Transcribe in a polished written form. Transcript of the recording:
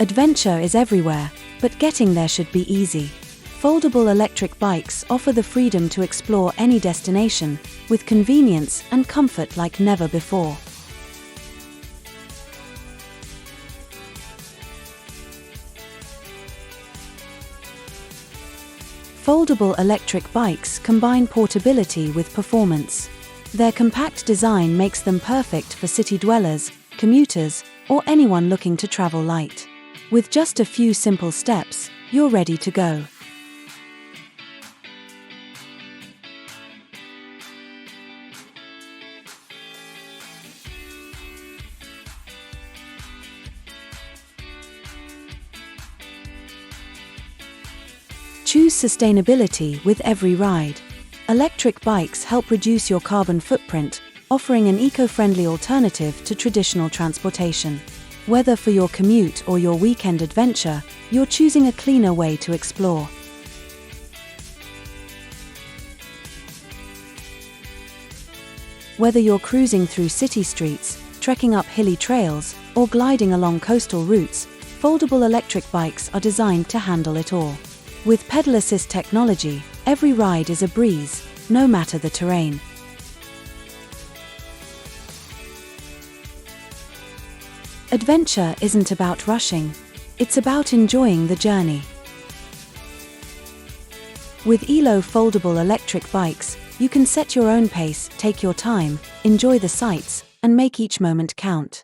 Adventure is everywhere, but getting there should be easy. Foldable electric bikes offer the freedom to explore any destination, with convenience and comfort like never before. Foldable electric bikes combine portability with performance. Their compact design makes them perfect for city dwellers, commuters, or anyone looking to travel light. With just a few simple steps, you're ready to go. Choose sustainability with every ride. Electric bikes help reduce your carbon footprint, offering an eco-friendly alternative to traditional transportation. Whether for your commute or your weekend adventure, you're choosing a cleaner way to explore. Whether you're cruising through city streets, trekking up hilly trails, or gliding along coastal routes, foldable electric bikes are designed to handle it all. With pedal assist technology, every ride is a breeze, no matter the terrain. Adventure isn't about rushing, it's about enjoying the journey. With Eelo foldable electric bikes, you can set your own pace, take your time, enjoy the sights, and make each moment count.